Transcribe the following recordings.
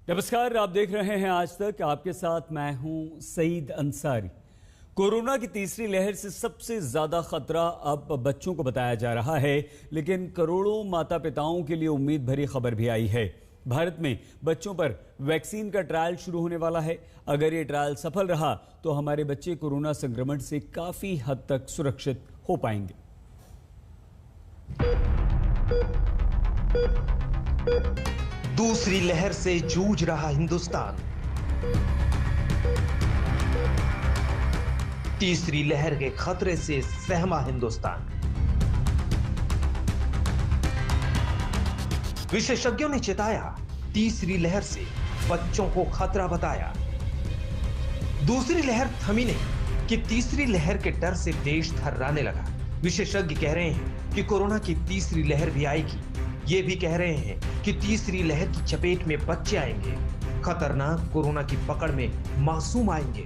नमस्कार, आप देख रहे हैं आज तक। आपके साथ मैं हूं सईद अंसारी। कोरोना की तीसरी लहर से सबसे ज्यादा खतरा अब बच्चों को बताया जा रहा है, लेकिन करोड़ों माता पिताओं के लिए उम्मीद भरी खबर भी आई है। भारत में बच्चों पर वैक्सीन का ट्रायल शुरू होने वाला है। अगर ये ट्रायल सफल रहा तो हमारे बच्चे कोरोना संक्रमण से काफी हद तक सुरक्षित हो पाएंगे। दूसरी लहर से जूझ रहा हिंदुस्तान, तीसरी लहर के खतरे से सहमा हिंदुस्तान। विशेषज्ञों ने चेताया, तीसरी लहर से बच्चों को खतरा बताया। दूसरी लहर थमी नहीं कि तीसरी लहर के डर से देश थर्राने लगा। विशेषज्ञ कह रहे हैं कि कोरोना की तीसरी लहर भी आएगी। ये भी कह रहे हैं कि तीसरी लहर की चपेट में बच्चे आएंगे। खतरनाक कोरोना की पकड़ में मासूम आएंगे।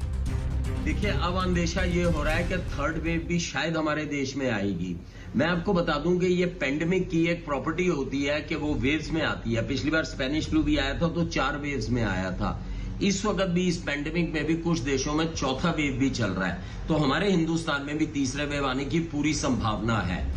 देखिए, अब अंदेशा ये हो रहा है कि थर्ड वेव भी शायद हमारे देश में आएगी। मैं आपको बता दूं कि ये पेंडेमिक की एक प्रॉपर्टी होती है कि वो वेव्स में आती है। पिछली बार स्पेनिश फ्लू भी आया था तो 4 वेव्स में आया था। इस वक्त भी इस पेंडेमिक में भी कुछ देशों में चौथा वेव भी चल रहा है, तो हमारे हिंदुस्तान में भी तीसरे वेव आने की पूरी संभावना है।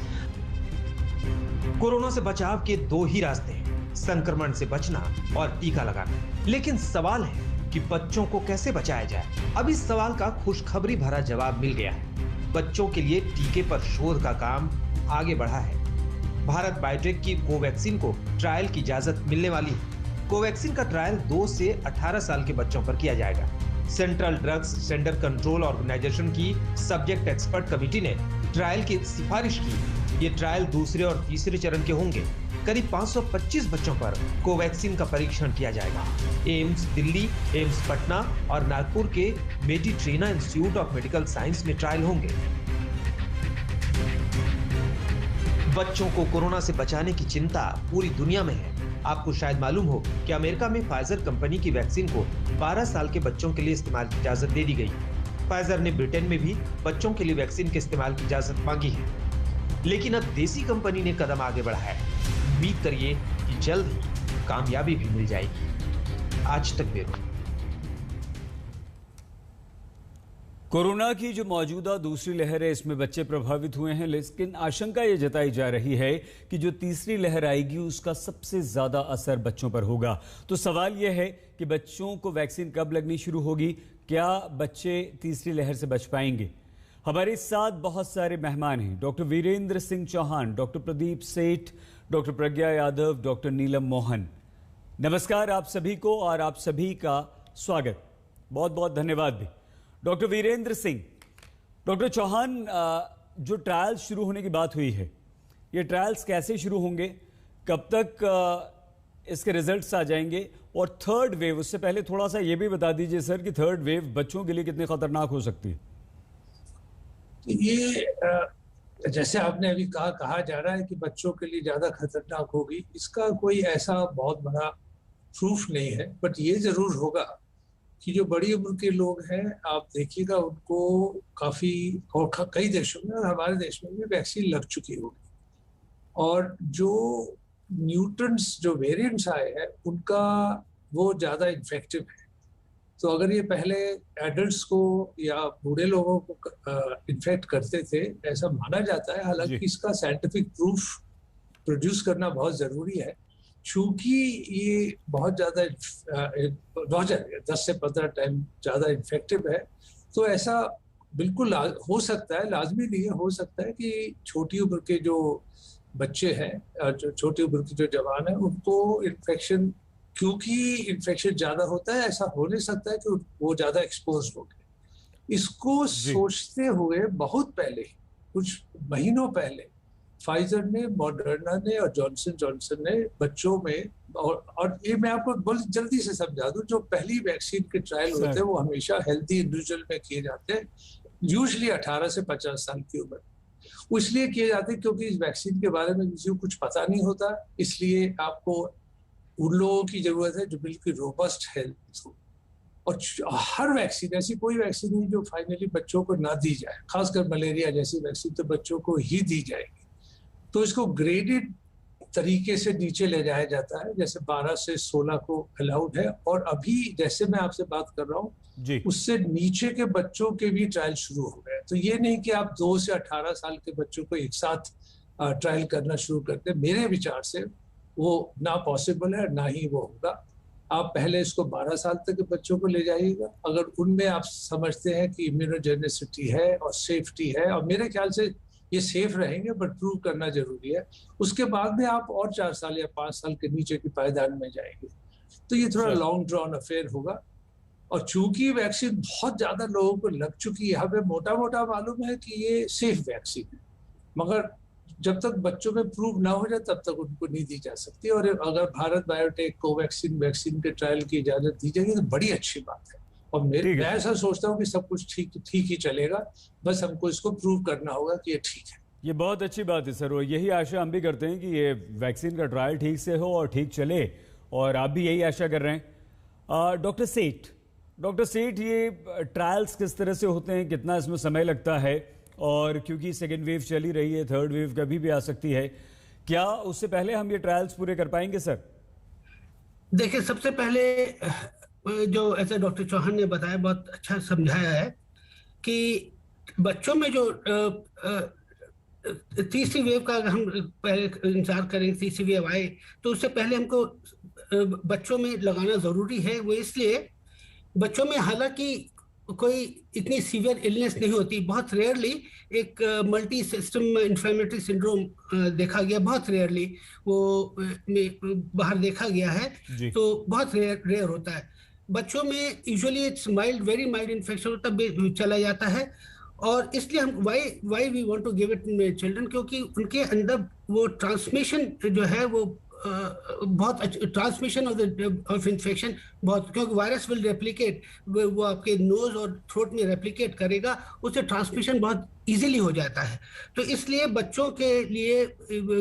कोरोना से बचाव के 2 ही रास्ते हैं, संक्रमण से बचना और टीका लगाना। लेकिन सवाल है कि बच्चों को कैसे बचाया जाए। अब इस सवाल का खुशखबरी भरा जवाब मिल गया है। बच्चों के लिए टीके पर शोध का काम आगे बढ़ा है। भारत बायोटेक की कोवैक्सीन को ट्रायल की इजाजत मिलने वाली है। कोवैक्सीन का ट्रायल 2 से 18 साल के बच्चों पर किया जाएगा। Central drugs standard control organisation की सब्जेक्ट एक्सपर्ट कमेटी ने ट्रायल की सिफारिश की। ये ट्रायल दूसरे और तीसरे चरण के होंगे। करीब 525 बच्चों पर कोवैक्सीन का परीक्षण किया जाएगा। एम्स दिल्ली, एम्स पटना और नागपुर के मेडिट्रेना इंस्टीट्यूट ऑफ मेडिकल साइंस में ट्रायल होंगे। बच्चों को कोरोना से बचाने की चिंता पूरी दुनिया में है। आपको शायद मालूम हो कि अमेरिका में फाइजर कंपनी की वैक्सीन को 12 साल के बच्चों के लिए इस्तेमाल की इजाजत दे दी गई। फाइजर ने ब्रिटेन में भी बच्चों के लिए वैक्सीन के इस्तेमाल की इजाजत मांगी है, लेकिन अब देसी कंपनी ने कदम आगे बढ़ाया है। उम्मीद करिए कि जल्द ही कामयाबी भी मिल जाएगी। आज तक ब्यूरो। कोरोना की जो मौजूदा दूसरी लहर है, इसमें बच्चे प्रभावित हुए हैं, लेकिन आशंका ये जताई जा रही है कि जो तीसरी लहर आएगी उसका सबसे ज्यादा असर बच्चों पर होगा। तो सवाल यह है कि बच्चों को वैक्सीन कब लगनी शुरू होगी? क्या बच्चे तीसरी लहर से बच पाएंगे? हमारे साथ बहुत सारे मेहमान हैं। Doctor Virendra Singh Chauhan, doctor Pradeep Seth, doctor Pragya Yadav, doctor Neelam Mohan. नमस्कार आप सभी को और आप सभी का स्वागत, बहुत बहुत धन्यवाद भी। डॉक्टर वीरेंद्र सिंह, डॉक्टर चौहान, जो ट्रायल्स शुरू होने की बात हुई है, ये ट्रायल्स कैसे शुरू होंगे, कब तक इसके रिजल्ट्स आ जाएंगे? और थर्ड वेव, उससे पहले थोड़ा सा ये भी बता दीजिए सर कि थर्ड वेव बच्चों के लिए कितनी खतरनाक हो सकती है? ये जैसे आपने अभी कहा जा रहा है कि बच्चों के लिए ज्यादा खतरनाक होगी। इसका कोई ऐसा बहुत बड़ा प्रूफ नहीं है, बट ये जरूर होगा कि जो बड़ी उम्र के लोग हैं, आप देखिएगा उनको काफी और कई देशों में और हमारे देश में भी वैक्सीन लग चुकी होगी। और जो न्यूट्रंट्स, जो वेरिएंट्स आए हैं, उनका वो ज्यादा इन्फेक्टिव है। तो अगर ये पहले एडल्ट्स को या बूढ़े लोगों को इन्फेक्ट करते थे, ऐसा माना जाता है। हालांकि इसका साइंटिफिक प्रूफ प्रोड्यूस करना बहुत जरूरी है, चूंकि ये बहुत ज्यादा 10 से 15 टाइम ज्यादा इन्फेक्टिव है। तो ऐसा बिल्कुल हो सकता है, लाजमी नहीं है, हो सकता है कि छोटी उम्र के जो बच्चे हैं, जो छोटी उम्र के जो जवान हैं, उनको इन्फेक्शन, क्योंकि इन्फेक्शन ज्यादा होता है, ऐसा हो नहीं सकता है कि वो ज्यादा एक्सपोज हो गए। इसको सोचते हुए बहुत पहले, कुछ महीनों पहले, फाइजर ने, मॉडर्ना ने और जॉनसन ने बच्चों में, और ये मैं आपको बहुत जल्दी से समझा दूं, जो पहली वैक्सीन के ट्रायल होते हैं वो हमेशा हेल्दी इंडिविजुअल में किए जाते हैं, यूजुअली 18 से 50 साल की उम्र। वो इसलिए किए जाते हैं क्योंकि इस वैक्सीन के बारे में किसी को कुछ पता नहीं होता, इसलिए आपको उन लोगों की जरूरत है जो बिल्कुल रोबस्ट हेल्थ हो। और हर वैक्सीन, ऐसी कोई वैक्सीन नहीं जो फाइनली बच्चों को ना दी जाए, खासकर मलेरिया जैसी वैक्सीन तो बच्चों को ही दी जाएगी। तो इसको ग्रेडेड तरीके से नीचे ले जाया जाता है, जैसे 12 से 16 को अलाउड है। और अभी जैसे मैं आपसे बात कर रहा हूँ, उससे नीचे के बच्चों के भी ट्रायल शुरू हो गए। तो ये नहीं कि आप 2 से 18 साल के बच्चों को एक साथ ट्रायल करना शुरू करते, मेरे विचार से वो ना पॉसिबल है, ना ही वो होगा। आप पहले इसको 12 साल तक के बच्चों को ले जाइएगा, अगर उनमें आप समझते हैं कि इम्यूनोजेनिसिटी है और सेफ्टी है, और मेरे ख्याल से ये सेफ रहेंगे, बट प्रूव करना जरूरी है। उसके बाद में आप और 4 साल या 5 साल के नीचे की पायदान में जाएंगे, तो ये थोड़ा लॉन्ग ड्रॉन अफेयर होगा। और चूंकि वैक्सीन बहुत ज्यादा लोगों को लग चुकी है, हमें मोटा मोटा मालूम है कि ये सेफ वैक्सीन है, मगर जब तक बच्चों में प्रूव ना हो जाए तब तक उनको नहीं दी जा सकती। और अगर भारत बायोटेक कोवैक्सीन वैक्सीन के ट्रायल की इजाजत दी जाएगी तो बड़ी अच्छी बात है। और मैं ऐसा सोचता हूँ कि सब कुछ ठीक ही चलेगा, बस हमको इसको प्रूव करना होगा कि ये ठीक है। ये बहुत अच्छी बात है सर, और यही आशा हम भी करते हैं कि ये वैक्सीन का ट्रायल ठीक से हो और ठीक चले, और आप भी यही आशा कर रहे हैं। डॉक्टर सेठ, ये ट्रायल्स किस तरह से होते हैं, कितना इसमें समय लगता है, और क्योंकि सेकेंड वेव चली रही है, थर्ड वेव कभी भी आ सकती है, क्या उससे पहले हम ये ट्रायल्स पूरे कर पाएंगे सर? देखिए, सबसे पहले जो ऐसे डॉक्टर चौहान ने बताया, बहुत अच्छा समझाया है कि बच्चों में जो तीसरी वेव का हम पहले इंतजार करें, तीसरी वेव आए तो उससे पहले हमको बच्चों में लगाना जरूरी है। वो इसलिए बच्चों में हालांकि कोई इतनी सीवियर इलनेस नहीं होती, बहुत रेयरली एक मल्टी सिस्टम इन्फ्लेमेटरी सिंड्रोम देखा गया, बहुत रेयरली वो बाहर देखा गया है, तो बहुत रेयर होता है। बच्चों में usually it's mild, very mild infection होता है, चला जाता है। और इसलिए हम why we want to give it children, क्योंकि उनके अंदर वो ट्रांसमिशन जो है वो बहुत ट्रांसमिशन ऑफ इन्फेक्शन बहुत, क्योंकि वायरस विल रेप्लिकेट, वो आपके नोज और थ्रोट में रेप्लिकेट करेगा, उससे ट्रांसमिशन बहुत इजीली हो जाता है। तो इसलिए बच्चों के लिए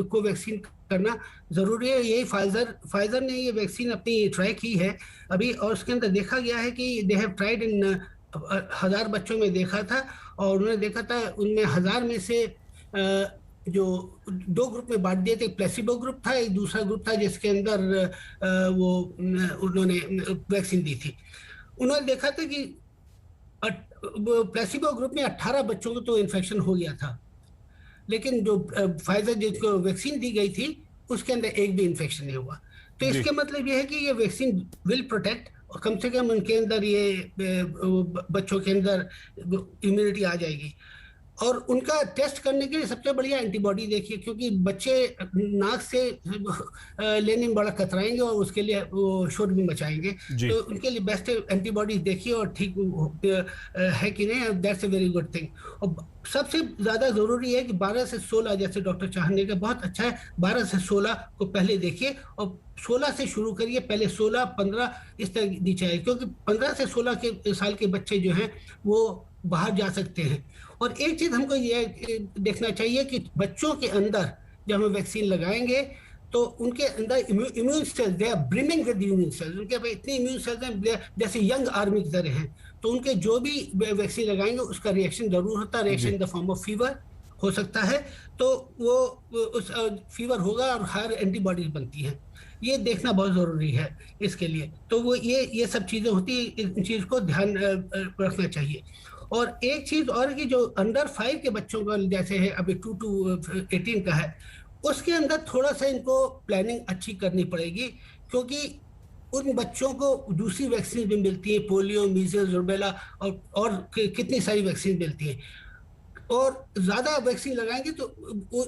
कोवैक्सीन करना जरूरी है। यही फाइजर ने ये वैक्सीन अपनी ट्राई की है अभी, और उसके अंदर देखा गया है कि दे हैव ट्राइड इन 1000 बच्चों में देखा था, और उन्होंने देखा था उनमें 1000 में से जो 2 ग्रुप में बांट दिए थे, प्लेसिबो ग्रुप था, एक दूसरा ग्रुप था जिसके अंदर वो उन्होंने वैक्सीन दी थी। उन्होंने देखा था कि प्लेसिबो ग्रुप में 18 बच्चों को तो इन्फेक्शन हो गया था, लेकिन जो फाइजर जिसको वैक्सीन दी गई थी उसके अंदर एक भी इन्फेक्शन नहीं हुआ। तो इसके मतलब ये है कि ये वैक्सीन विल प्रोटेक्ट, और कम से कम उनके अंदर ये बच्चों के अंदर इम्यूनिटी आ जाएगी। और उनका टेस्ट करने के लिए सबसे बढ़िया एंटीबॉडी देखिए, क्योंकि बच्चे नाक से लेने में बड़ा कतराएंगे और उसके लिए वो शोर भी मचाएंगे, तो उनके लिए बेस्ट एंटीबॉडी देखिए और ठीक है कि नहीं, that's a very good thing. और सबसे ज्यादा जरूरी है कि 12 से 16, जैसे डॉक्टर चौहान ने कहा बहुत अच्छा है, 12 से 16 को पहले देखिए और 16 से शुरू करिए, पहले 16, 15 इस तरह नीचे आए, क्योंकि 15 से 16 साल के बच्चे जो हैं वो बाहर जा सकते हैं। और एक चीज हमको ये देखना चाहिए कि बच्चों के अंदर जब हम वैक्सीन लगाएंगे तो उनके अंदर immune cells, they are brimming with immune cells, उनके पास इतने इम्यून सेल्स हैं जैसे यंग आर्मी की तरह हैं, तो उनके जो भी वैक्सीन लगाएंगे उसका रिएक्शन जरूर होता है, reaction in the form of fever हो सकता है, तो वो उस फीवर होगा और हायर एंटीबॉडीज बनती हैं। ये देखना बहुत जरूरी है इसके लिए। तो वो ये सब चीजें होती है, इन चीज को ध्यान रखना चाहिए। और एक चीज और कि जो अंडर 5 के बच्चों का जैसे है अभी 2 to 18 का है, उसके अंदर थोड़ा सा इनको प्लानिंग अच्छी करनी पड़ेगी, क्योंकि उन बच्चों को दूसरी वैक्सीन भी मिलती है, पोलियो, मीजल्स, रुबेला और कितनी सारी वैक्सीन मिलती है, और ज्यादा वैक्सीन लगाएंगे तो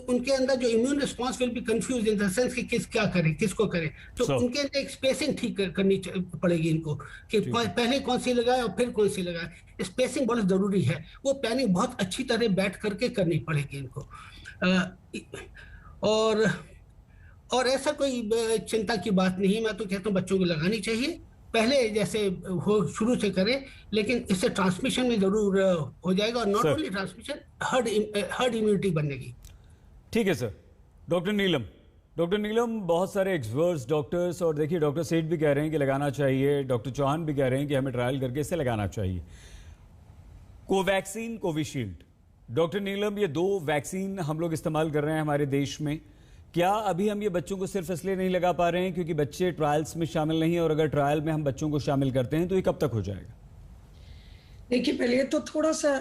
उनके अंदर जो immune response will be confuse in the sense कि क्या करें, किसको करें, तो उनके अंदर एक स्पेसिंग ठीक करनी पड़ेगी इनको कि पहले कौन सी लगाए और फिर कौन सी लगाए। स्पेसिंग बहुत जरूरी है, वो प्लानिंग बहुत अच्छी तरह बैठ करके करनी पड़ेगी इनको। और ऐसा कोई चिंता की बात नहीं, मैं तो कहता हूँ बच्चों को लगानी चाहिए, पहले जैसे हो शुरू से करें, लेकिन इससे ट्रांसमिशन में जरूर हो जाएगा, और not only transmission, herd immunity बनेगी। ठीक है सर। डॉक्टर नीलम, बहुत सारे एक्सपर्ट्स, डॉक्टर्स, और देखिए डॉक्टर सेठ भी कह रहे हैं कि लगाना चाहिए, डॉक्टर चौहान भी कह रहे हैं कि हमें ट्रायल करके इसे लगाना चाहिए। कोवैक्सीन, कोविशील्ड, डॉक्टर नीलम, ये 2 वैक्सीन हम लोग इस्तेमाल कर रहे हैं हमारे देश में, क्या अभी हम ये बच्चों को सिर्फ इसलिए नहीं लगा पा रहे हैं क्योंकि बच्चे ट्रायल्स में शामिल नहीं है, और अगर ट्रायल में हम बच्चों को शामिल करते हैं तो ये कब तक हो जाएगा? देखिए, पहले तो थोड़ा सा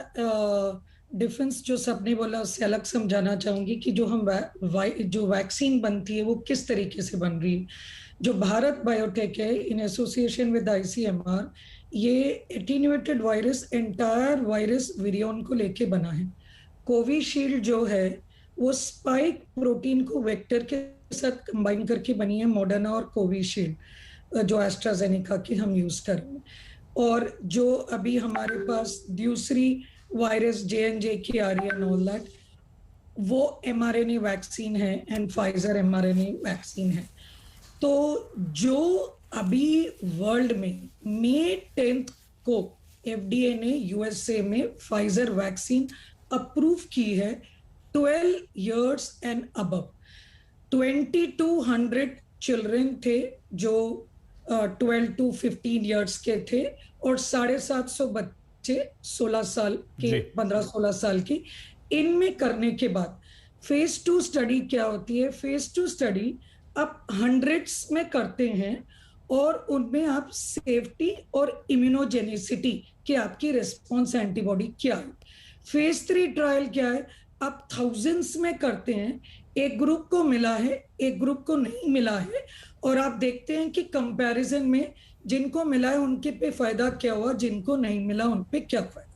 डिफरेंस जो सबने बोला उससे अलग समझाना चाहूंगी कि जो हम जो वैक्सीन बनती है वो किस तरीके से बन रही है। जो भारत बायोटेक है इन एसोसिएशन विद ICMR, ये attenuated virus entire virus virion को लेके बना है। कोविशील्ड जो है वो स्पाइक प्रोटीन को वेक्टर के साथ कंबाइन करके बनी है, मॉडर्ना और कोविशील्ड जो एस्ट्राजेनेका की हम यूज कर रहे हैं। और जो अभी हमारे पास दूसरी वायरस J&J की आ रही है ऑल दैट, वो mRNA वैक्सीन है एंड फाइजर mRNA वैक्सीन है। तो जो अभी वर्ल्ड में May 10 को FDA ने USA में फाइजर वैक्सीन अप्रूव की है 12 years एंड अबव। 2200 चिल्ड्रन थे जो 12 to 15 years के थे, और 750 बच्चे 16 साल के 15-16 साल की। इनमें करने के बाद फेज 2 स्टडी क्या होती है? फेज 2 स्टडी आप हंड्रेड्स में करते हैं और उनमें आप सेफ्टी और इम्यूनोजेनिसिटी कि आपकी रिस्पॉन्स एंटीबॉडी क्या है। फेज 3 ट्रायल क्या है? आप थाउजेंड्स में करते हैं, एक ग्रुप को मिला है एक ग्रुप को नहीं मिला है, और आप देखते हैं कि कंपैरिजन में जिनको मिला है उनके पे फायदा क्या हुआ, जिनको नहीं मिला उन पे क्या फायदा।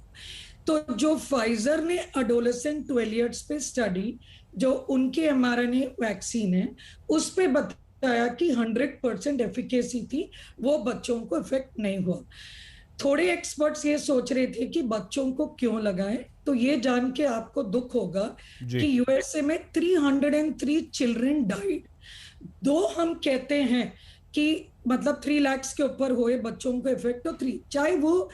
तो जो फाइजर ने एडोलेसेंट 12 years पे स्टडी जो उनके mRNA वैक्सीन है उस पे बताया कि 100% एफिकेसी थी, वो बच्चों को इफेक्ट नहीं हुआ। थोड़े एक्सपर्ट्स ये सोच रहे थे कि बच्चों को क्यों लगाएं, तो ये जान के आपको दुख होगा कि USA में 303 चिल्ड्रन डाइड। दो हम कहते हैं कि मतलब 3 lakhs के ऊपर हुए बच्चों को इफेक्ट, तो 3 चाहे वो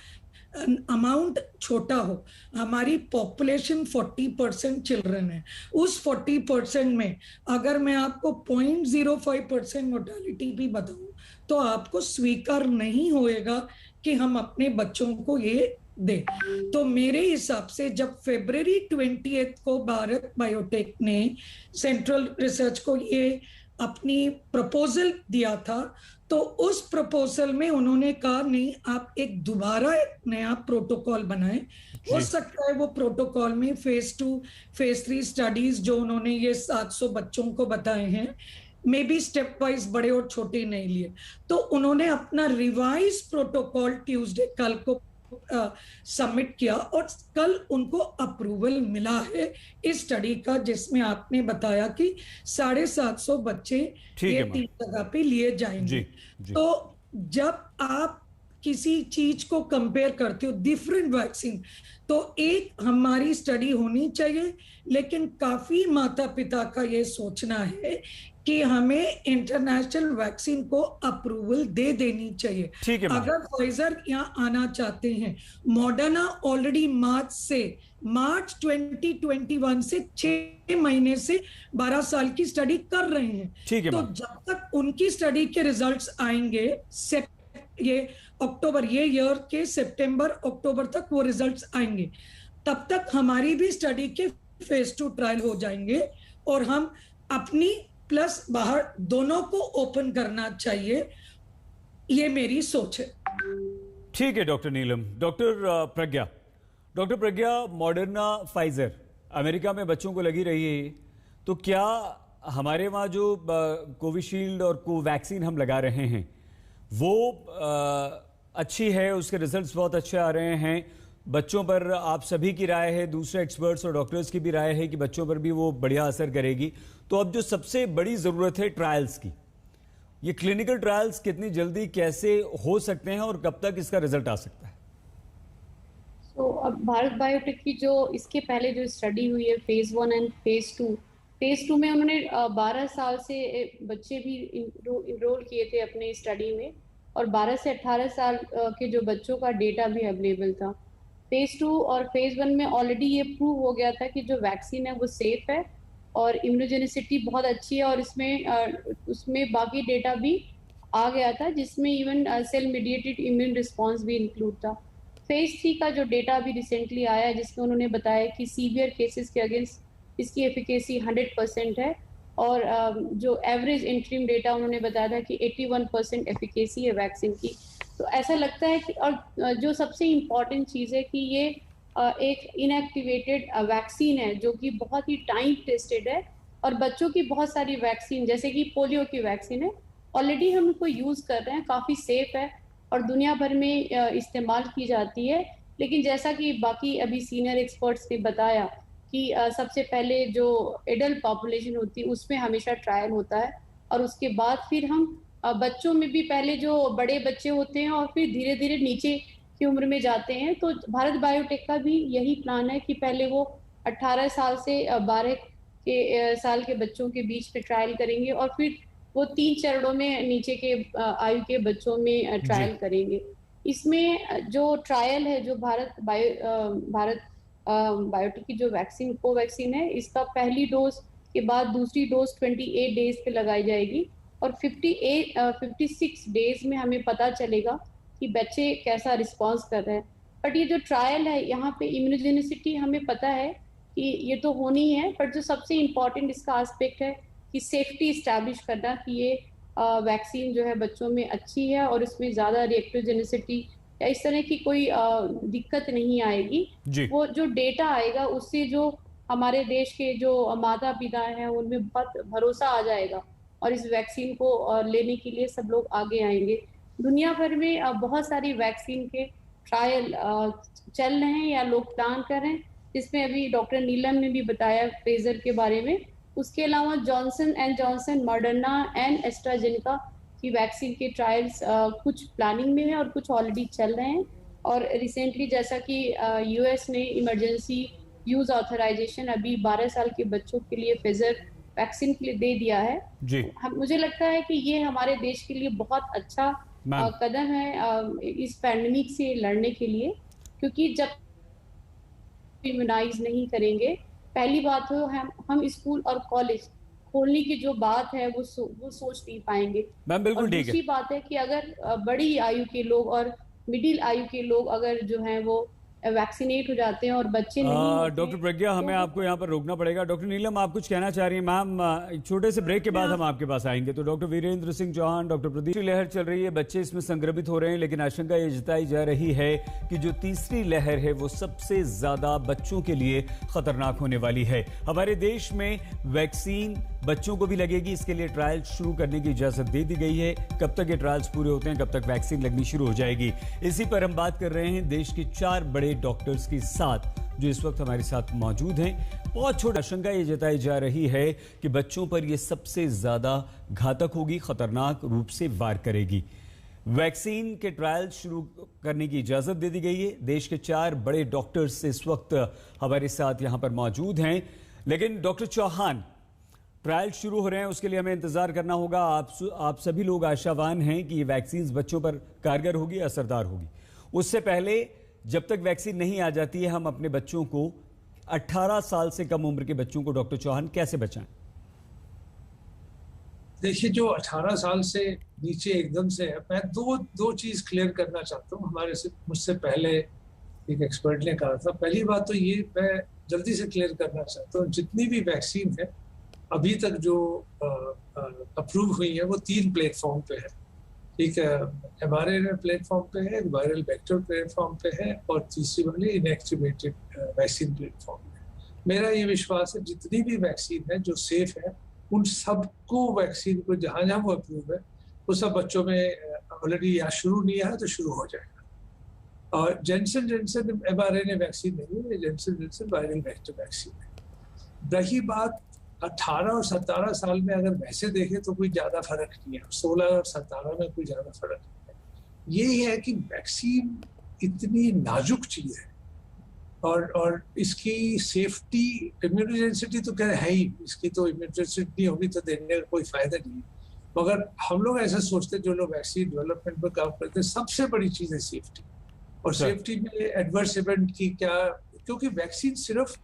अमाउंट छोटा हो, हमारी पॉपुलेशन 40% चिल्ड्रन है, उस 40% में अगर मैं आपको 0.05% मोर्टेलिटी भी बताऊं तो आपको स्वीकार नहीं होएगा कि हम अपने बच्चों को ये दे। तो मेरे हिसाब से जब February 28 को भारत बायोटेक ने सेंट्रल रिसर्च को ये अपनी प्रपोजल दिया था, तो उस प्रपोजल में उन्होंने कहा नहीं, आप एक दोबारा नया प्रोटोकॉल बनाएं। हो सकता है वो प्रोटोकॉल में फेज 2 फेज 3 स्टडीज जो उन्होंने ये 700 बच्चों को बताए हैं, मे बी स्टेप वाइज बड़े और छोटे नहीं लिए। तो उन्होंने अपना रिवाइज प्रोटोकॉल ट्यूसडे कल को सबमिट किया और कल उनको अप्रूवल मिला है इस स्टडी का, जिसमें आपने बताया कि 750 बच्चे ये 3 जगह पे लिए जाएंगे। तो जब आप किसी चीज को कंपेयर करते हो डिफरेंट वैक्सीन, तो एक हमारी स्टडी होनी चाहिए, लेकिन काफी माता पिता का ये सोचना है कि हमें इंटरनेशनल वैक्सीन को अप्रूवल दे देनी चाहिए। अगर फाइजर यहाँ आना चाहते हैं, मॉडर्ना ऑलरेडी मार्च 2021 से 6 महीने से 12 साल की स्टडी कर रहे हैं। तो जब तक उनकी स्टडी के रिजल्ट्स आएंगे, ये अक्टूबर, ये ईयर के सितंबर अक्टूबर तक वो रिजल्ट्स आएंगे, तब तक हमारी भी स्टडी के फेज 2 ट्रायल हो जाएंगे और हम अपनी प्लस बाहर दोनों को ओपन करना चाहिए। ये मेरी सोच है। ठीक है डॉक्टर नीलम। डॉक्टर प्रज्ञा, मॉडर्ना फाइजर अमेरिका में बच्चों को लगी रही है, तो क्या हमारे वहाँ जो कोविशील्ड और कोवैक्सीन हम लगा रहे हैं वो अच्छी है, उसके रिजल्ट्स बहुत अच्छे आ रहे हैं? बच्चों पर आप सभी की राय है, दूसरे एक्सपर्ट्स और डॉक्टर्स की भी राय है कि बच्चों पर भी वो बढ़िया असर करेगी। तो अब जो सबसे बड़ी जरूरत है ट्रायल्स की, ये क्लिनिकल ट्रायल्स कितनी जल्दी कैसे हो सकते हैं और कब तक इसका रिजल्ट आ सकता है? तो अब भारत बायोटेक की जो इसके पहले जो स्टडी हुई है फेज 1 एंड फेज 2 में उन्होंने 12 साल से बच्चे भी इनरोल किए थे अपने स्टडी में, और 12 से 18 साल के जो बच्चों का डेटा भी अवेलेबल था। फेज 2 और फेज 1 में ऑलरेडी ये प्रूव हो गया था कि जो वैक्सीन है वो सेफ है और इम्यूनोजेनिसिटी बहुत अच्छी है, और उसमें बाकी डेटा भी आ गया था जिसमें even cell mediated immune response भी इंक्लूड था। फेज 3 का जो डेटा अभी रिसेंटली आया है जिसमें उन्होंने बताया कि सीवियर केसेस के अगेंस्ट इसकी एफिकेसी 100% है, और जो एवरेज इंटरिम डेटा उन्होंने बताया था कि 81% एफिकेसी है वैक्सीन की। तो ऐसा लगता है कि, और जो सबसे इम्पॉर्टेंट चीज़ है कि ये एक इनएक्टिवेटेड वैक्सीन है जो कि बहुत ही टाइम टेस्टेड है, और बच्चों की बहुत सारी वैक्सीन जैसे कि पोलियो की वैक्सीन है ऑलरेडी हम इनको यूज़ कर रहे हैं, काफ़ी सेफ है और दुनिया भर में इस्तेमाल की जाती है। लेकिन जैसा कि बाकी अभी सीनियर एक्सपर्ट्स ने बताया कि सबसे पहले जो एडल्ट पॉपुलेशन होती है उसमें हमेशा ट्रायल होता है, और उसके बाद फिर हम बच्चों में भी पहले जो बड़े बच्चे होते हैं और फिर धीरे धीरे नीचे की उम्र में जाते हैं। तो भारत बायोटेक का भी यही प्लान है कि पहले वो 18 साल से 12 साल के बच्चों के बीच पे ट्रायल करेंगे और फिर वो 3 चरणों में नीचे के आयु के बच्चों में ट्रायल करेंगे। इसमें जो ट्रायल है, जो भारत बायोटेक की जो वैक्सीन कोवैक्सीन है, इसका पहली डोज के बाद दूसरी डोज 28 डेज पे लगाई जाएगी और 56 डेज में हमें पता चलेगा कि बच्चे कैसा रिस्पॉन्स कर रहे हैं। बट ये जो ट्रायल है यहाँ पे इम्यूनोजेनिसिटी हमें पता है कि ये तो होनी है, बट जो सबसे इम्पॉर्टेंट इसका एस्पेक्ट है कि सेफ्टी इस्टेब्लिश करना कि ये वैक्सीन जो है बच्चों में अच्छी है और इसमें ज़्यादा रिएक्टोजेनिसिटी या इस तरह की कोई दिक्कत नहीं आएगी। वो जो डेटा आएगा उससे जो हमारे देश के जो माता पिता हैं उनमें बहुत भरोसा आ जाएगा और इस वैक्सीन को लेने के लिए सब लोग आगे आएंगे। दुनिया भर में बहुत सारी वैक्सीन के ट्रायल चल रहे हैं या लोग प्लान कर रहे हैं, जिसमें अभी डॉक्टर नीलम ने भी बताया फेजर के बारे में। उसके अलावा Johnson and Johnson, Moderna and AstraZeneca की वैक्सीन के ट्रायल्स कुछ प्लानिंग में है और कुछ ऑलरेडी चल रहे हैं। और रिसेंटली जैसा कि यूएस ने इमरजेंसी यूज ऑथराइजेशन अभी 12 साल के बच्चों के लिए फेजर वैक्सीन के लिए दे दिया है जी। मुझे लगता है कि ये हमारे देश के लिए बहुत अच्छा कदम है इस पैंडेमिक से लड़ने के लिए, क्योंकि जब इम्यूनाइज नहीं करेंगे, पहली बात हो हम स्कूल और कॉलेज खोलने की जो बात है वो सोच नहीं पाएंगे। और दूसरी बात है कि अगर बड़ी आयु के लोग और मिडिल आयु के लोग अगर जो हैं वो वैक्सीनेट हो जाते हैं और बच्चे नहीं। डॉक्टर प्रज्ञा, हमें आपको यहाँ पर रोकना पड़ेगा। डॉक्टर नीलम, आप कुछ कहना चाह रही हैं? मैम, एक छोटे से ब्रेक के बाद हम आपके पास आएंगे। तो डॉक्टर वीरेंद्र सिंह चौहान, डॉक्टर प्रदीप, लहर चल रही है, बच्चे इसमें संक्रमित हो रहे हैं, लेकिन आशंका ये जताई जा रही है कि जो तीसरी लहर है वो सबसे ज्यादा बच्चों के लिए खतरनाक होने वाली है। हमारे देश में वैक्सीन बच्चों को भी लगेगी, इसके लिए ट्रायल शुरू करने की इजाजत दे दी गई है। कब तक ये ट्रायल्स पूरे होते हैं, कब तक वैक्सीन लगनी शुरू हो जाएगी, इसी पर हम बात कर रहे हैं देश के 4 बड़े डॉक्टर्स के साथ जो इस वक्त हमारे साथ मौजूद हैं। बहुत छोटी आशंका ये जताई जा रही है कि बच्चों पर यह सबसे ज्यादा घातक होगी, खतरनाक रूप से वार करेगी। वैक्सीन के ट्रायल शुरू करने की इजाजत दे दी गई है। देश के 4 बड़े डॉक्टर्स इस वक्त हमारे साथ यहां पर मौजूद हैं। लेकिन डॉक्टर चौहान, ट्रायल शुरू हो रहे हैं, उसके लिए हमें इंतजार करना होगा। आप सभी लोग आशावान हैं कि ये वैक्सीन बच्चों पर कारगर होगी, असरदार होगी। उससे पहले जब तक वैक्सीन नहीं आ जाती है, हम अपने बच्चों को, 18 साल से कम उम्र के बच्चों को डॉक्टर चौहान कैसे बचाएं? देखिए, जो 18 साल से नीचे एकदम से है, मैं दो चीज क्लियर करना चाहता हूँ। मुझसे पहले एक एक्सपर्ट ने कहा था। पहली बात तो ये मैं जल्दी से क्लियर करना चाहता हूँ, जितनी भी वैक्सीन है अभी तक जो अप्रूव हुई है वो 3 प्लेटफॉर्म पे है। ठीक है, mRNA प्लेटफॉर्म पे है, वायरल वेक्टर प्लेटफॉर्म पे है और तीसरी वाली इनएक्टिवेटेड वैक्सीन प्लेटफॉर्म पे। मेरा ये विश्वास है जितनी भी वैक्सीन है जो सेफ है, उन सबको वैक्सीन को जहाँ जहाँ वो अप्रूव है वो सब बच्चों में ऑलरेडी या शुरू नहीं है तो शुरू हो जाएगा। और जॉनसन mRNA वैक्सीन नहीं है, जॉनसन वायरल वेक्टर वैक्सीन है। रही बात 18 और 17 साल में, अगर वैसे देखें तो कोई ज्यादा फर्क नहीं है, 16 और 17 में कोई ज्यादा फर्क नहीं है। यही है कि वैक्सीन इतनी नाजुक चीज है और इसकी सेफ्टी, इम्यूनोजेनिसिटी तो क्या है ही, इसकी तो इम्यूनोजेनिसिटी होगी तो देने का कोई फायदा नहीं। मगर हम लोग ऐसा सोचते, जो लोग वैक्सीन डेवलपमेंट पर काम करते हैं, सबसे बड़ी चीज है सेफ्टी। और सेफ्टी में एडवर्स इवेंट की क्या, क्योंकि वैक्सीन सिर्फ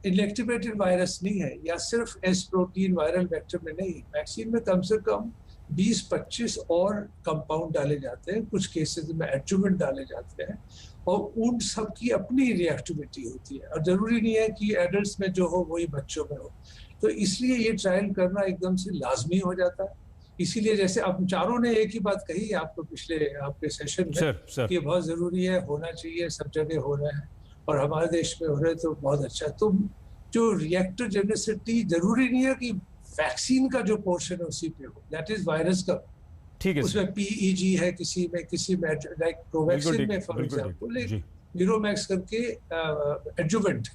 इनएक्टिवेटेड वायरस नहीं है या सिर्फ एस प्रोटीन वायरल वेक्टर में नहीं। वैक्सीन में कम से कम 20-25 और कंपाउंड डाले जाते हैं, कुछ केसेस में एडजुवेंट डाले जाते हैं, और उन सब की अपनी रिएक्टिविटी होती है, और जरूरी नहीं है कि एडल्ट्स में जो हो वही बच्चों में हो। तो इसलिए ये ट्रायल करना एकदम से लाजमी हो जाता है। इसीलिए जैसे अब चारों ने एक ही बात कही है आपको पिछले आपके सेशन में कि बहुत जरूरी है, होना चाहिए, सब जगह हो रहा है और हमारे देश में हो रहे, तो बहुत अच्छा है। तो जो रिएक्टोजेनिसिटी जरूरी नहीं है कि वैक्सीन का जो पोर्शन है उसी पे हो, दैट इज वायरस का, ठीक है, उसमें PEG है किसी में लाइक कोवैक्सीन में फॉर एग्जांपल वीरोमैक्स करके एडजुवेंट,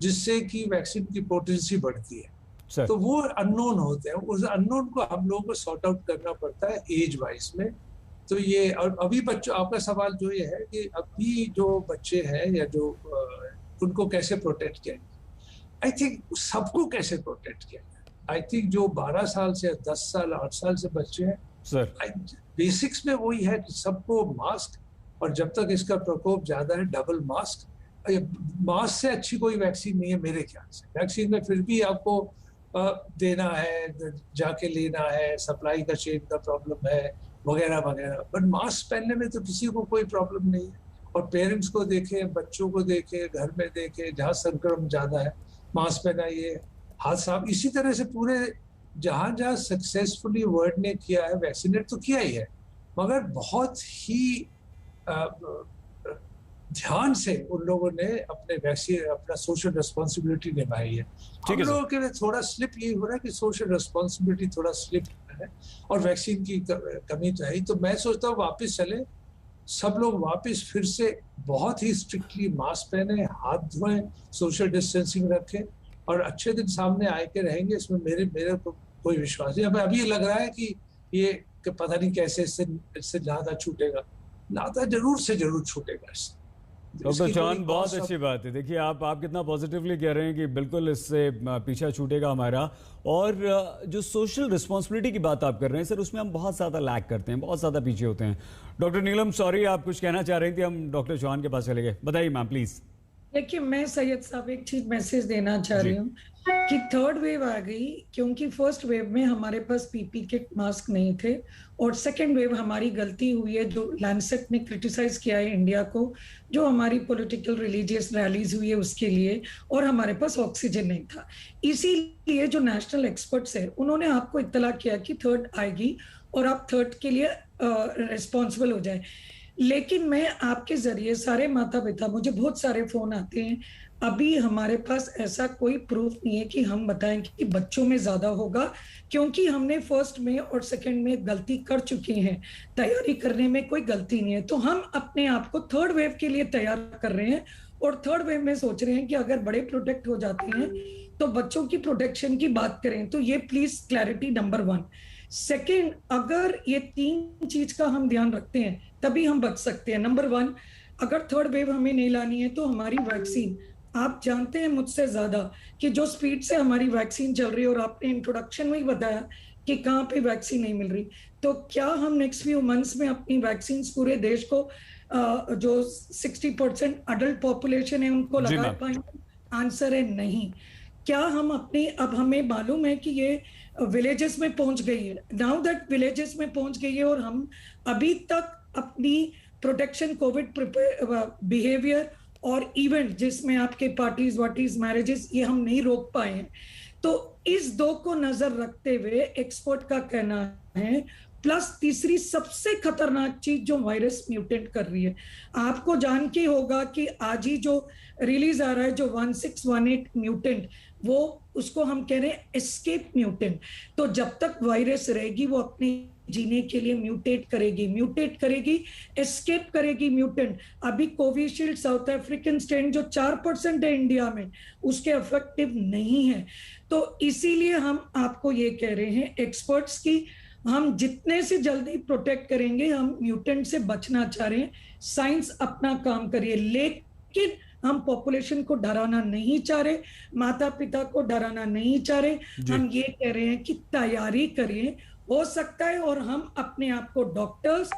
जिससे कि वैक्सीन की पोटेंसी बढ़ती है। तो वो अननोन होते हैं, उस अननोन को हम लोगों को सॉर्ट आउट करना पड़ता है एज वाइज में। तो ये, और अभी बच्चों, आपका सवाल जो ये है कि अभी जो बच्चे हैं या जो उनको कैसे प्रोटेक्ट किया, आई थिंक सबको कैसे प्रोटेक्ट किया, आई थिंक जो 12 साल से 10 साल 8 साल से बच्चे हैं सर, बेसिक्स में वही है कि सबको मास्क, और जब तक इसका प्रकोप ज्यादा है डबल मास्क। मास्क से अच्छी कोई वैक्सीन नहीं है मेरे ख्याल से। वैक्सीन में फिर भी आपको देना है, जाके लेना है, सप्लाई का चेन का प्रॉब्लम है वगैरह वगैरह, बट मास्क पहनने में तो किसी को कोई प्रॉब्लम नहीं है। और पेरेंट्स को देखें, बच्चों को देखें, घर में देखें, जहाँ संक्रमण ज्यादा है मास्क पहनाइए, हाथ साफ। इसी तरह से पूरे जहाँ सक्सेसफुली वर्ल्ड ने किया है, वैक्सीनेट तो किया ही है, मगर बहुत ही ध्यान से उन लोगों ने अपने वैक्सीन, अपना सोशल रिस्पॉन्सिबिलिटी निभाई है। हम लोगों के लिए थोड़ा स्लिप ये हो रहा है कि सोशल रिस्पॉन्सिबिलिटी थोड़ा स्लिप है, और वैक्सीन की कमी तो है। तो मैं सोचता हूँ वापस चले, सब लोग वापस फिर से बहुत ही स्ट्रिक्टली मास्क पहने, हाथ धोएं, सोशल डिस्टेंसिंग रखें, और अच्छे दिन सामने आए के रहेंगे, इसमें मेरे को कोई विश्वास नहीं। अभी ये लग रहा है कि ये कि पता नहीं कैसे इससे नाता छूटेगा, नाता जरूर से जरूर छूटेगा इससे। डॉक्टर चौहान, बहुत अच्छी बात है। देखिए आप कितना पॉजिटिवली कह रहे हैं कि बिल्कुल इससे पीछा छूटेगा हमारा। और जो सोशल रिस्पॉन्सिबिलिटी की बात आप कर रहे हैं सर, उसमें हम बहुत ज़्यादा लैग करते हैं, बहुत ज़्यादा पीछे होते हैं। डॉक्टर नीलम, सॉरी आप कुछ कहना चाह रही थी, हम डॉक्टर चौहान के पास चले गए। बताइए मैम प्लीज। देखिए, मैं सैयद साहब एक चीज मैसेज देना चाह रही हूँ कि थर्ड वेव आ गई, क्योंकि फर्स्ट वेव में हमारे पास पीपी किट, मास्क नहीं थे, और सेकेंड वेव हमारी गलती हुई है, जो लैंसेट ने क्रिटिसाइज किया है इंडिया को, जो हमारी पॉलिटिकल रिलीजियस रैलीज हुई है उसके लिए, और हमारे पास ऑक्सीजन नहीं था। इसीलिए जो नेशनल एक्सपर्ट्स है उन्होंने आपको इत्तला किया कि थर्ड आएगी और आप थर्ड के लिए रिस्पॉन्सिबल हो जाए। लेकिन मैं आपके जरिए, सारे माता पिता, मुझे बहुत सारे फोन आते हैं, अभी हमारे पास ऐसा कोई प्रूफ नहीं है कि हम बताएं कि बच्चों में ज्यादा होगा, क्योंकि हमने फर्स्ट में और सेकंड में गलती कर चुके हैं। तैयारी करने में कोई गलती नहीं है, तो हम अपने आप को थर्ड वेव के लिए तैयार कर रहे हैं, और थर्ड वेव में सोच रहे हैं कि अगर बड़े प्रोटेक्ट हो जाते हैं तो बच्चों की प्रोटेक्शन की बात करें। तो ये प्लीज क्लैरिटी नंबर 1। सेकेंड, अगर ये 3 चीज का हम ध्यान रखते हैं तभी हम बच सकते हैं। नंबर 1, अगर थर्ड वेव हमें नहीं लानी है तो हमारी वैक्सीन, आप जानते हैं मुझसे ज्यादा कि जो स्पीड से हमारी वैक्सीन चल रही है, और आपने इंट्रोडक्शन में ही बताया कि कहाँ पे वैक्सीन नहीं मिल रही, तो क्या हम नेक्स्ट फ्यू मंथ्स में अपनी वैक्सीन पूरे देश को जो 60% अडल्ट पॉपुलेशन है उनको लगा पाएंगे? आंसर है नहीं। क्या हम अपनी, अब हमें मालूम है कि ये विलेजेस में पहुंच गई है, नाउ दैट विलेजेस में पहुंच गई है, और हम अभी तक अपनी प्रोटेक्शन, कोविड बिहेवियर और इवेंट जिसमें आपके पार्टीज वार्टीज मैरिजेस, ये हम नहीं रोक पाए हैं। तो इस 2 को नजर रखते हुए एक्सपर्ट का कहना है, प्लस तीसरी सबसे खतरनाक चीज जो वायरस म्यूटेंट कर रही है, आपको जान के होगा कि आज ही जो रिलीज आ रहा है जो 1618 म्यूटेंट, वो उसको हम कह रहे हैं एस्केप म्यूटेंट। तो जब तक वायरस रहेगी वो अपने जीने के लिए म्यूटेट करेगी, एस्केप करेगी म्यूटेंट। अभी कोविशील्ड साउथ अफ्रीकन स्ट्रेन जो 4% है इंडिया में, उसके इफेक्टिव नहीं है। तो इसीलिए हम आपको ये कह रहे हैं एक्सपर्ट्स की, हम जितने से जल्दी प्रोटेक्ट करेंगे, हम म्यूटेंट से बचना चाह रहे हैं। साइंस अपना काम करिए, लेकिन हम पॉपुलेशन को डराना नहीं चाह रहे, माता पिता को डराना नहीं चाह रहे। हम ये कह रहे हैं कि तैयारी करिए, हो सकता है, और हम अपने आप को डॉक्टर्स,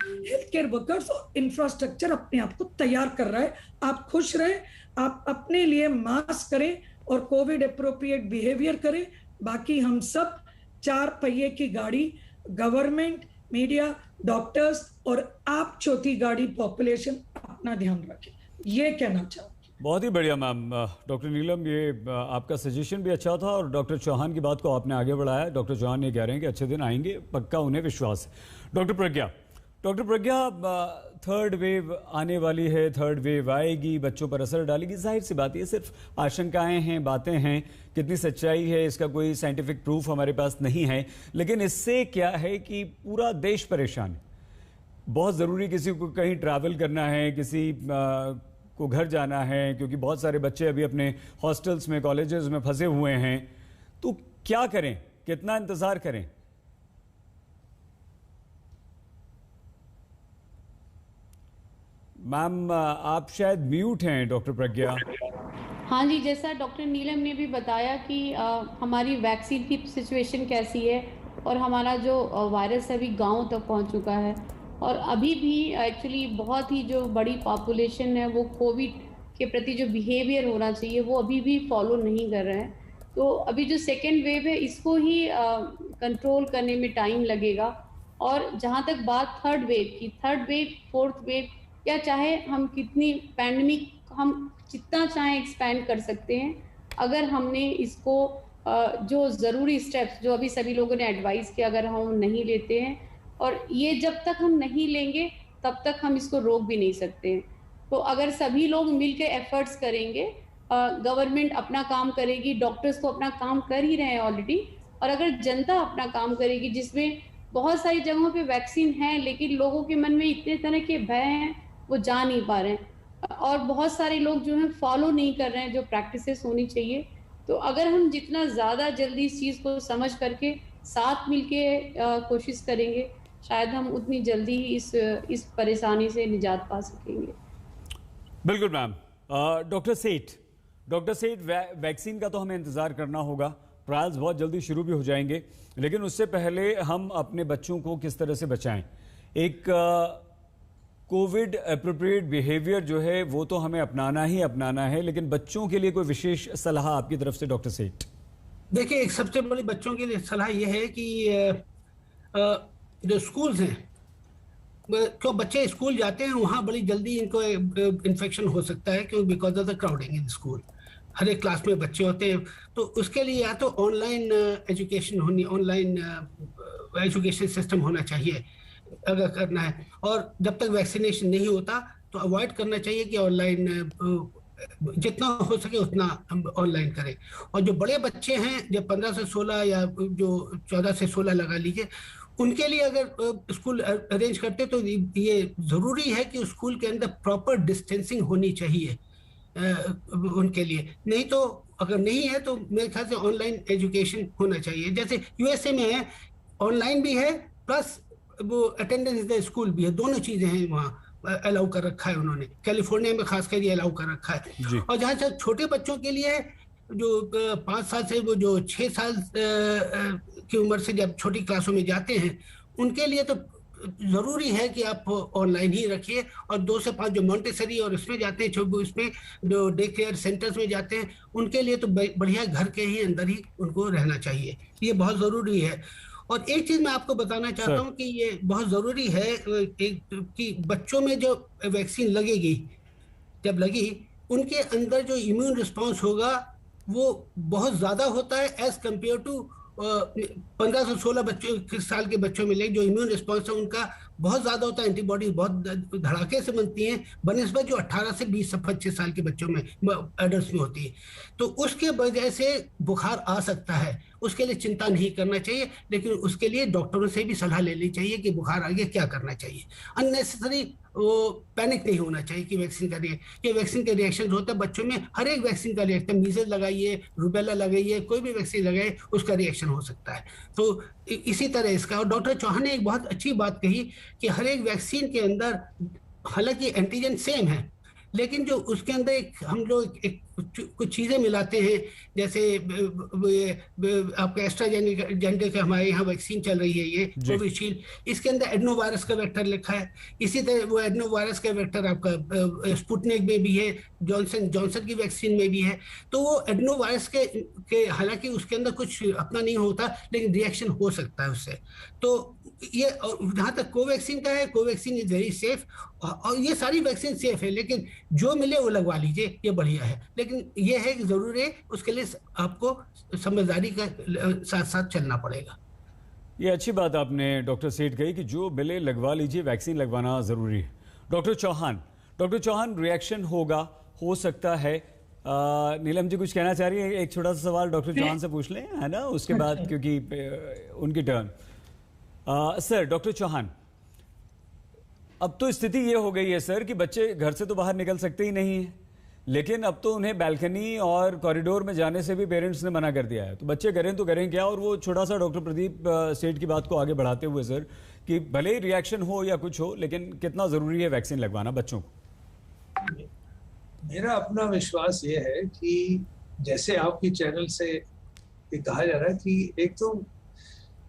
हेल्थ केयर वर्कर्स और इंफ्रास्ट्रक्चर अपने आप को तैयार कर रहा है। आप खुश रहे, आप अपने लिए मास्क करें और कोविड अप्रोप्रिएट बिहेवियर करें। बाकी हम सब 4 पहिए की गाड़ी गवर्नमेंट, मीडिया, डॉक्टर्स और आप चौथी गाड़ी पॉपुलेशन अपना ध्यान रखें, ये कहना चाहूँगी। बहुत ही बढ़िया मैम। डॉक्टर नीलम, ये आपका सजेशन भी अच्छा था और डॉक्टर चौहान की बात को आपने आगे बढ़ाया। डॉक्टर चौहान ये कह रहे हैं कि अच्छे दिन आएंगे, पक्का उन्हें विश्वास है। डॉक्टर प्रज्ञा, थर्ड वेव आने वाली है, थर्ड वेव आएगी, बच्चों पर असर डालेगी, जाहिर सी बात, ये सिर्फ आशंकाएं हैं, बातें हैं, कितनी सच्चाई है इसका कोई साइंटिफिक प्रूफ हमारे पास नहीं है। लेकिन इससे क्या है कि पूरा देश परेशान है। बहुत ज़रूरी किसी को कहीं ट्रैवल करना है, किसी को घर जाना है, क्योंकि बहुत सारे बच्चे अभी अपने हॉस्टल्स में, कॉलेजेस में फंसे हुए हैं। तो क्या करें, कितना इंतज़ार करें? मैम आप शायद म्यूट हैं डॉक्टर प्रज्ञा। हाँ जी, जैसा डॉक्टर नीलम ने भी बताया कि हमारी वैक्सीन की सिचुएशन कैसी है और हमारा जो वायरस अभी गाँव तक पहुँच चुका है और अभी भी एक्चुअली बहुत ही जो बड़ी पॉपुलेशन है वो कोविड के प्रति जो बिहेवियर होना चाहिए वो अभी भी फॉलो नहीं कर रहे हैं। तो अभी जो सेकेंड वेव है इसको ही कंट्रोल करने में टाइम लगेगा। और जहाँ तक बात थर्ड वेव की, थर्ड वेव, फोर्थ वेव, या चाहे हम कितनी पैंडमिक हम जितना चाहें एक्सपैंड कर सकते हैं, अगर हमने इसको जो ज़रूरी स्टेप्स जो अभी सभी लोगों ने एडवाइस किया अगर हम नहीं लेते हैं, और ये जब तक हम नहीं लेंगे तब तक हम इसको रोक भी नहीं सकते हैं। तो अगर सभी लोग मिलकर एफर्ट्स करेंगे, गवर्नमेंट अपना काम करेगी, डॉक्टर्स तो अपना काम कर ही रहे हैं ऑलरेडी, और अगर जनता अपना काम करेगी, जिसमें बहुत सारी जगहों पे वैक्सीन है लेकिन लोगों के मन में इतने तरह के भय हैं वो जा नहीं पा रहे हैं और बहुत सारे लोग जो हैं फॉलो नहीं कर रहे हैं जो प्रैक्टिसेस होनी चाहिए। तो अगर हम जितना ज़्यादा जल्दी इस चीज़ को समझ करके साथ मिलके कोशिश करेंगे, शायद हम उतनी जल्दी ही इस परेशानी से निजात पा सकेंगे। बिल्कुल मैम। डॉक्टर सेठ, वैक्सीन का तो हमें इंतज़ार करना होगा, ट्रायल्स बहुत जल्दी शुरू भी हो जाएंगे, लेकिन उससे पहले हम अपने बच्चों को किस तरह से बचाएं? एक कोविड एप्रोप्रिएट बिहेवियर जो है वो तो हमें अपनाना है, लेकिन बच्चों के लिए कोई विशेष सलाह आपकी तरफ से डॉक्टर सेठ? देखिए, एक सबसे बड़ी बच्चों के लिए सलाह यह है कि जो स्कूल्स हैं, तो बच्चे स्कूल जाते हैं वहाँ बड़ी जल्दी इनको इन्फेक्शन हो सकता है, क्योंकि because of the crowding in school. हर एक क्लास में बच्चे होते हैं, तो उसके लिए या तो ऑनलाइन एजुकेशन सिस्टम होना चाहिए अगर करना है, और जब तक वैक्सीनेशन नहीं होता तो अवॉइड करना चाहिए कि ऑनलाइन जितना हो सके उतना ऑनलाइन करें। और जो बड़े बच्चे हैं, जब 15 से 16 या जो 14 से 16 लगा लीजिए, उनके लिए अगर स्कूल अरेंज करते तो ये ज़रूरी है कि स्कूल के अंदर प्रॉपर डिस्टेंसिंग होनी चाहिए उनके लिए। नहीं तो अगर नहीं है तो मेरे ख्याल से ऑनलाइन एजुकेशन होना चाहिए। जैसे यूएसए में है, ऑनलाइन भी है प्लस वो अटेंडेंस द स्कूल भी है, दोनों चीज़ें हैं वहाँ अलाउ कर रखा है उन्होंने। कैलिफोर्निया में खासकर ये अलाउ कर रखा है। और जहाँ से छोटे बच्चों के लिए जो 5 साल से वो जो 6 साल की उम्र से जब छोटी क्लासों में जाते हैं, उनके लिए तो ज़रूरी है कि आप ऑनलाइन ही रखिए। और 2 से 5 जो मॉन्टेसरी और इसमें जाते हैं, इसमें जो डे केयर सेंटर्स में जाते हैं, उनके लिए तो बढ़िया घर के ही अंदर ही उनको रहना चाहिए। ये बहुत ज़रूरी है। और एक चीज़ मैं आपको बताना चाहता हूँ कि ये बहुत ज़रूरी है कि बच्चों में जो वैक्सीन लगेगी, जब लगी, उनके अंदर जो इम्यून रिस्पॉन्स होगा वो बहुत ज़्यादा होता है एज कम्पेयर टू 15 से 16 साल के बच्चों में। जो इम्यून रिस्पॉन्स है उनका बहुत ज़्यादा होता है, एंटीबॉडी बहुत धड़ाके से बनती हैं बनिस्बत जो 18 से 20 से 25 साल के बच्चों में, एडल्ट में होती है। तो उसके वजह से बुखार आ सकता है, उसके लिए चिंता नहीं करना चाहिए, लेकिन उसके लिए डॉक्टरों से भी सलाह लेनी चाहिए कि बुखार आ गया क्या करना चाहिए। अननेसेसरी वो पैनिक नहीं होना चाहिए कि वैक्सीन का ये वैक्सीन के रिएक्शन होते हैं बच्चों में। हर एक वैक्सीन का रिएक्शन, मीजल्स लगाइए, रूबेला लगाइए, कोई भी वैक्सीन लगाए, उसका रिएक्शन हो सकता है। तो इसी तरह इसका, और डॉक्टर चौहान ने एक बहुत अच्छी बात कही कि हर एक वैक्सीन के अंदर हालांकि एंटीजन सेम है, लेकिन जो उसके अंदर हम लोग कुछ चीज़ें मिलाते हैं, जैसे आपका एस्ट्राजेनेका हमारे यहाँ वैक्सीन चल रही है ये कोविशील्ड, इसके अंदर एडनो वायरस का वेक्टर लिखा है। इसी तरह वो एडनो वायरस का वेक्टर आपका स्पुतनिक में भी है, जॉनसन की वैक्सीन में भी है। तो वो एडनो वायरस के हालांकि उसके अंदर कुछ अपना नहीं होता, लेकिन रिएक्शन हो सकता है उससे। तो ये जहाँ तक कोवैक्सीन का है, कोवैक्सीन इज वेरी सेफ, और ये सारी वैक्सीन सेफ है, लेकिन जो मिले वो लगवा लीजिए, ये बढ़िया है। लेकिन ये है कि जरूरी है, उसके लिए आपको समझदारी का साथ साथ चलना पड़ेगा। ये अच्छी बात आपने डॉक्टर सेठ कही कि जो मिले लगवा लीजिए, वैक्सीन लगवाना जरूरी है। डॉक्टर चौहान रिएक्शन होगा, हो सकता है। नीलम जी कुछ कहना चाह रही है? एक छोटा सा सवाल डॉक्टर चौहान से पूछ लें, है ना, उसके बाद, क्योंकि उनकी टर्न। सर, डॉक्टर चौहान, अब तो स्थिति ये हो गई है सर कि बच्चे घर से तो बाहर निकल सकते ही नहीं है, लेकिन अब तो उन्हें बैल्कनी और कॉरिडोर में जाने से भी पेरेंट्स ने मना कर दिया है। तो बच्चे करें तो करें क्या? और वो छोटा सा डॉक्टर प्रदीप सेठ की बात को आगे बढ़ाते हुए सर, कि भले ही रिएक्शन हो या कुछ हो, लेकिन कितना जरूरी है वैक्सीन लगवाना बच्चों को? मेरा अपना विश्वास ये है कि जैसे आपकी चैनल से कहा जा रहा है कि एक तो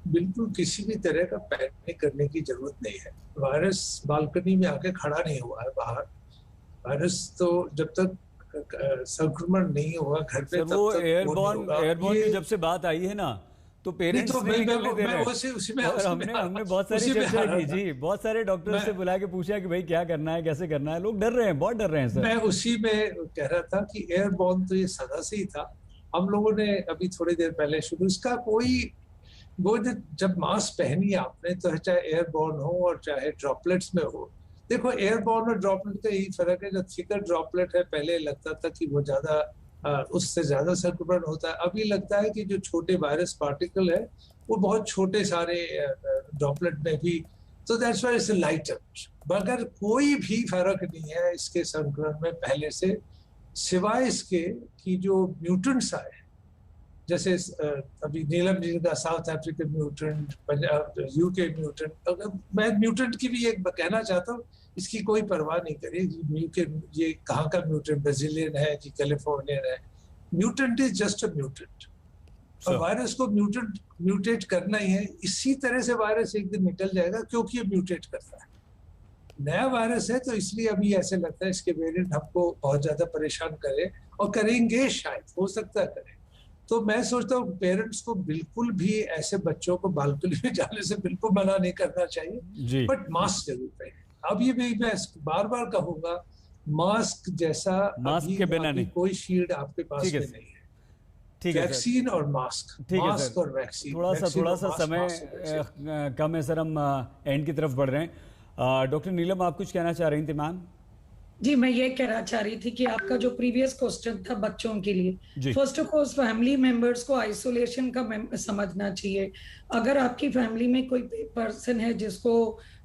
बिल्कुल किसी भी तरह का पैनिक करने की जरूरत नहीं है। वायरस बालकनी में आके खड़ा नहीं हुआ है बाहर। वायरस तो जब तक संक्रमण नहीं हुआ घर पे, तब वो तक एयरबॉर्न की जब से बात आई है ना, तो पेरेंट्स तो ने निकलने दे रहे। उसी में हमने बहुत सारी चर्चा की जी, बहुत सारे डॉक्टर से बुला के पूछा कि भाई क्या करना है, कैसे करना है। लोग डर रहे हैं, बहुत डर रहे हैं सर। मैं उसी में कह रहा था कि एयरबॉर्न तो ये सदा से ही था। हम लोगों ने अभी थोड़ी देर पहले शुरू, इसका कोई वो जब मास्क पहनी आपने, तो चाहे एयरबॉर्न हो और चाहे ड्रॉपलेट्स में हो। देखो, एयरबॉर्न और ड्रॉपलेट का यही फर्क है। जो थिकर ड्रॉपलेट है, पहले लगता था कि वो ज्यादा उससे ज्यादा संक्रमण होता है। अभी लगता है कि जो छोटे वायरस पार्टिकल है वो बहुत छोटे सारे ड्रॉपलेट में भी, तो दैट्स व्हाई इट्स लाइटर। मगर कोई भी फर्क नहीं है इसके संक्रमण में पहले से, सिवाय इसके कि जो म्यूटेंट्स आए, जैसे अभी नीलम जी का south African mutant, UK mutant. मैं म्यूटेंट की भी एक कहना चाहता हूँ, इसकी कोई परवाह नहीं करिए ये कहाँ का म्यूटेंट, ब्राजीलियन है कि कैलिफोर्नियन है। Mutant is just a mutant, और वायरस को म्यूटेट करना ही है। इसी तरह से वायरस एक दिन निकल जाएगा, क्योंकि ये म्यूटेट करता है। नया वायरस है, तो इसलिए अभी ऐसे लगता है इसके वेरिएंट हमको बहुत ज्यादा परेशान करे, और करेंगे, शायद हो सकता है करें। तो मैं सोचता हूँ पेरेंट्स को बिल्कुल भी ऐसे बच्चों को बालकनी में जाने से बिल्कुल मना नहीं करना चाहिए, बट मास्क जरूर पहने। अब ये भी मैं बार बार कहूंगा, मास्क जैसा मास्क के बिना नहीं, कोई शील्ड आपके पास में नहीं है। ठीक है, वैक्सीन और मास्क, मास्क और वैक्सीन। थोड़ा सा समय कम है सर, हम एंड की तरफ बढ़ रहे हैं। डॉक्टर नीलम, आप कुछ कहना चाह रही थी मैम? जी, मैं ये कहना चाह रही थी कि आपका जो प्रीवियस क्वेश्चन था बच्चों के लिए, first of all family members को आइसोलेशन का समझना चाहिए। अगर आपकी फैमिली में कोई पर्सन है जिसको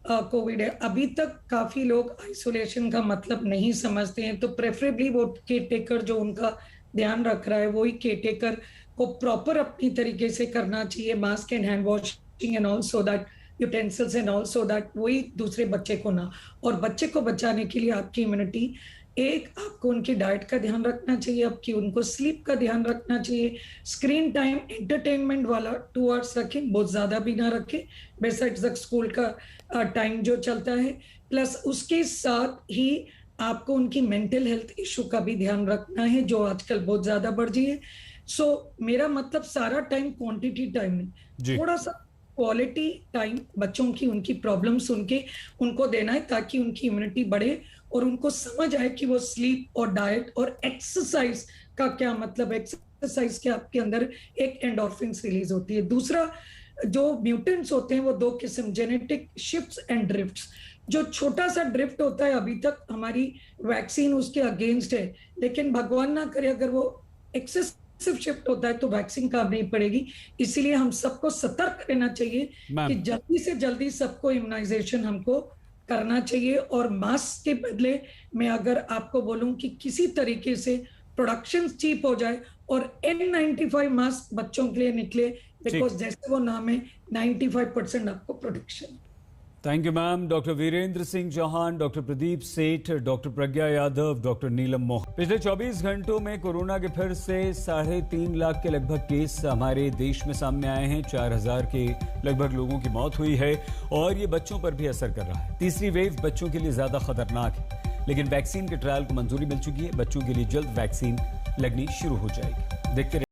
कोविड है, अभी तक काफी लोग आइसोलेशन का मतलब नहीं समझते हैं, तो प्रेफरेबली वो केयर टेकर जो उनका ध्यान रख रहा है, वही केयर टेकर को प्रॉपर अपनी तरीके से करना चाहिए, mask and hand washing and all, so that utensils and all, so that वही दूसरे बच्चे को ना। और बच्चे को बचाने के लिए आपकी इम्यूनिटी, एक आपको उनकी डाइट का ध्यान रखना चाहिए, आपकी उनको स्लीप का ध्यान रखना चाहिए। स्क्रीन टाइम एंटरटेनमेंट वाला 2 आवर्स रखें, बहुत ज्यादा भी ना रखें, बेसाइड्स स्कूल का टाइम जो चलता है। प्लस उसके साथ ही आपको उनकी मेंटल हेल्थ इशू का भी ध्यान रखना है, जो आजकल बहुत ज्यादा बढ़ गई है। सो मेरा मतलब सारा टाइम क्वांटिटी टाइम नहीं, थोड़ा सा क्वालिटी टाइम बच्चों की, उनकी प्रॉब्लम सुन के उनको देना है, ताकि उनकी इम्यूनिटी बढ़े और उनको समझ आए कि वो स्लीप और डाइट और एक्सरसाइज का क्या मतलब है। एक्सरसाइज के आपके अंदर एक एंडोर्फिन्स रिलीज होती है। दूसरा, जो म्यूटेंट्स होते हैं वो 2 किस्म, जेनेटिक शिफ्ट्स एंड ड्रिफ्ट्स। जो छोटा सा ड्रिफ्ट होता है, अभी तक हमारी वैक्सीन उसके अगेंस्ट है, लेकिन भगवान ना करे अगर वो एक्सेसिव शिफ्ट होता है तो वैक्सीन काम नहीं पड़ेगी। इसीलिए हम सबको सतर्क रहना चाहिए कि जल्दी से जल्दी सबको इम्यूनाइजेशन हमको करना चाहिए। और मास्क के बदले मैं अगर आपको बोलूं कि किसी तरीके से प्रोडक्शन चीप हो जाए और N95 मास्क बच्चों के लिए निकले, बिकॉज जैसे वो नाम है 95% आपको protection. Thank you ma'am. Doctor Virendra Singh Chauhan, doctor Pradeep Seth, doctor Pragya Yadav, doctor Neelam Mohan. पिछले 24 घंटों में कोरोना के फिर से 3.5 लाख के लगभग केस हमारे देश में सामने आए हैं। 4000 के लगभग लोगों की मौत हुई है और ये बच्चों पर भी असर कर रहा है। तीसरी वेव बच्चों के लिए ज्यादा खतरनाक है, लेकिन वैक्सीन के ट्रायल को मंजूरी मिल चुकी है। बच्चों के लिए जल्द वैक्सीन लगनी शुरू हो जाएगी। देखते